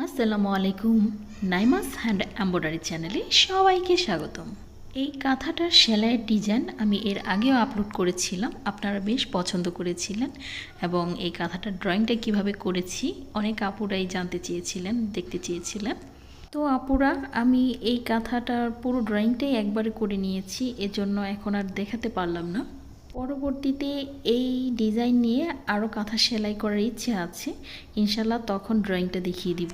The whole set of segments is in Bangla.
আসসালামু আলাইকুম। নাইমাস হ্যান্ড এমব্রয়ডারি চ্যানেলে সবাইকে স্বাগতম। এই কাঁথাটার সেলাইয়ের ডিজাইন আমি এর আগেও আপলোড করেছিলাম, আপনারা বেশ পছন্দ করেছিলেন। এবং এই কাঁথাটার ড্রয়িংটা কিভাবে করেছি অনেক আপুরাই জানতে চেয়েছিলেন, দেখতে চেয়েছিলেন। তো আপুরা, আমি এই কাঁথাটার পুরো ড্রয়িংটাই একবারে করে নিয়েছি, এজন্য এখন আর দেখাতে পারলাম না। পরবর্তীতে এই ডিজাইন নিয়ে আরও কাঁথা সেলাই করার ইচ্ছে আছে, ইনশাল্লাহ তখন ড্রয়িংটা দেখিয়ে দিব।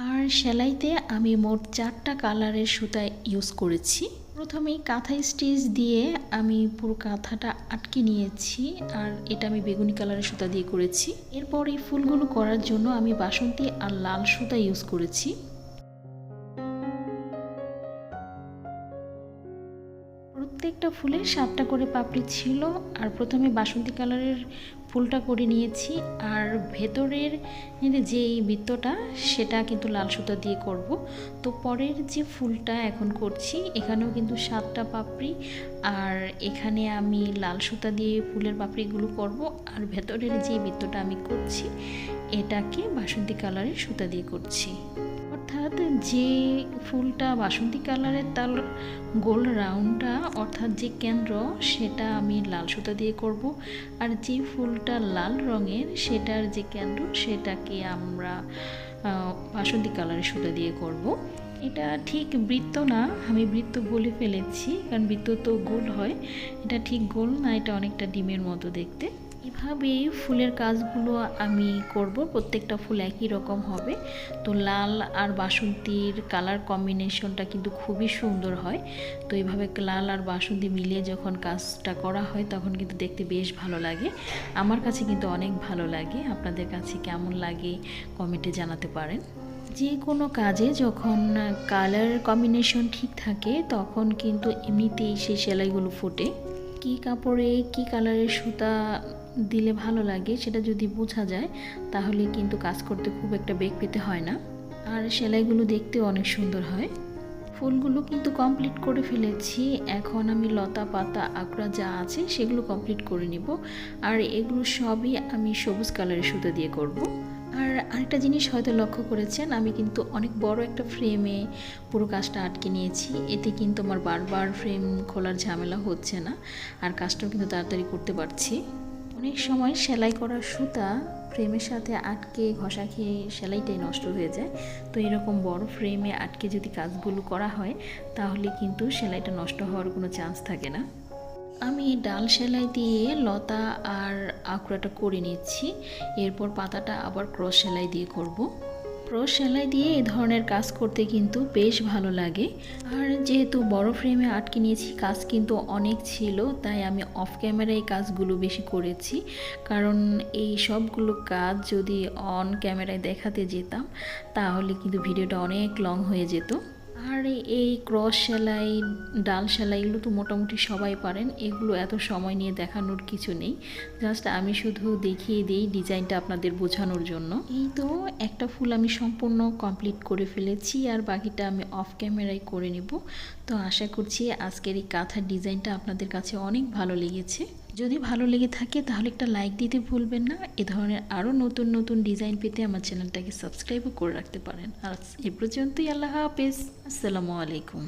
আর সেলাইতে আমি মোট 4টা কালারের সুতা ইউজ করেছি। প্রথমেই কাঁথা স্টিচ দিয়ে আমি পুরো কাঁথাটা আটকে নিয়েছি, আর এটা আমি বেগুনি কালারের সুতা দিয়ে করেছি। এরপর এই ফুলগুলো করার জন্য আমি বাসন্তী আর লাল সুতা ইউজ করেছি। প্রত্যেকটা ফুলের 7টা করে পাপড়ি ছিল, আর প্রথমে বাসন্তী কালারের ফুলটা করে নিয়েছি, আর ভেতরের যে বৃত্তটা সেটা কিন্তু লাল সুতা দিয়ে করব। তো পরের যে ফুলটা এখন করছি এখানেও কিন্তু 7টা পাপড়ি, আর এখানে আমি লাল সুতা দিয়ে ফুলের পাপড়িগুলো করব, আর ভেতরের যে বৃত্তটা আমি করছি এটাকে বাসন্তী কালারের সুতা দিয়ে করছি। অর্থাৎ যে ফুলটা বাসন্তী কালারের তার গোল রাউন্ডটা অর্থাৎ যে কেন্দ্র সেটা আমি লাল সুতা দিয়ে করব, আর যে ফুলটা লাল রঙের সেটার যে কেন্দ্র সেটাকে আমরা বাসন্তী কালারের সুতা দিয়ে করব। এটা ঠিক বৃত্ত না, আমি বৃত্ত বলে ফেলেছি, কারণ বৃত্ত তো গোল হয়, এটা ঠিক গোল না, এটা অনেকটা ডিমের মতো দেখতে। এভাবেই ফুলের কাজগুলো আমি করব, প্রত্যেকটা ফুল একই রকম হবে। তো লাল আর বাসন্তীর কালার কম্বিনেশনটা কিন্তু খুবই সুন্দর হয়। তো এইভাবে লাল আর বাসন্তী মিলিয়ে যখন কাজটা করা হয় তখন কিন্তু দেখতে বেশ ভালো লাগে। আমার কাছে কিন্তু অনেক ভালো লাগে, আপনাদের কাছে কেমন লাগে কমেন্টে জানাতে পারেন। যে কোনো কাজে যখন কালার কম্বিনেশন ঠিক থাকে তখন কিন্তু এমনিতেই সেই সেলাইগুলো ফোটে। কী কাপড়ে কী কালারের সুতা দিলে ভালো লাগে সেটা যদি বোঝা যায় তাহলে কিন্তু কাজ করতে খুব একটা বেগ পেতে হয় না, আর সেলাইগুলো দেখতেও অনেক সুন্দর হয়। ফুলগুলো কিন্তু কমপ্লিট করে ফেলেছি, এখন আমি লতা পাতা আকড়া যা আছে সেগুলো কমপ্লিট করে নিব, আর এগুলো সবই আমি সবুজ কালারের সুতা দিয়ে করব। আর আরেকটা জিনিস হয়তো লক্ষ্য করেছেন, আমি কিন্তু অনেক বড় একটা ফ্রেমে পুরো কাজটা আটকে নিয়েছি, এতে কিন্তু আমার বারবার ফ্রেম খোলার ঝামেলা হচ্ছে না, আর কাজটাও কিন্তু তাড়াতাড়ি করতে পারছি। অনেক সময় সেলাই করা সুতা ফ্রেমের সাথে আটকে ঘষা খেয়ে সেলাইটাই নষ্ট হয়ে যায়। তো এরকম বড় ফ্রেমে আটকে যদি কাজগুলো করা হয় তাহলে কিন্তু সেলাইটা নষ্ট হওয়ার কোনো চান্স থাকে না। আমি ডাল সেলাই দিয়ে লতা আর আঁকড়াটা করে নিচ্ছি, এরপর পাতাটা আবার ক্রস সেলাই দিয়ে করব। ক্রস সেলাই দিয়ে এই ধরনের কাজ করতে কিন্তু বেশ ভালো লাগে। আর যেহেতু বড় ফ্রেমে আটকে নিয়েছি কাজ কিন্তু অনেক ছিল, তাই আমি অফ ক্যামেরায় কাজগুলো বেশি করেছি, কারণ এই সবগুলো কাজ যদি অন ক্যামেরায় দেখাতে যেতাম তাহলে কিন্তু ভিডিওটা অনেক লং হয়ে যেত। আর এই ক্রস সেলাই ডাল সেলাইগুলো তো মোটামুটি সবাই পারেন, এগুলো এত সময় নিয়ে দেখানোর কিছু নেই, জাস্ট আমি শুধু দেখিয়ে দিই ডিজাইনটা আপনাদের বোঝানোর জন্য। এই তো একটা ফুল আমি সম্পূর্ণ কমপ্লিট করে ফেলেছি, আর বাকিটা আমি অফ ক্যামেরায় করে নেব। তো আশা করছি আজকের এই কাঁথার ডিজাইনটা আপনাদের কাছে অনেক ভালো লেগেছে। যদি ভালো লেগে থাকে তাহলে একটা লাইক দিতে ভুলবেন না। এ ধরনের আরও নতুন নতুন ডিজাইন পেতে আমার চ্যানেলটাকে সাবস্ক্রাইবও করে রাখতে পারেন। আর এ পর্যন্তই, আল্লাহ হাফেজ, আসসালামু আলাইকুম।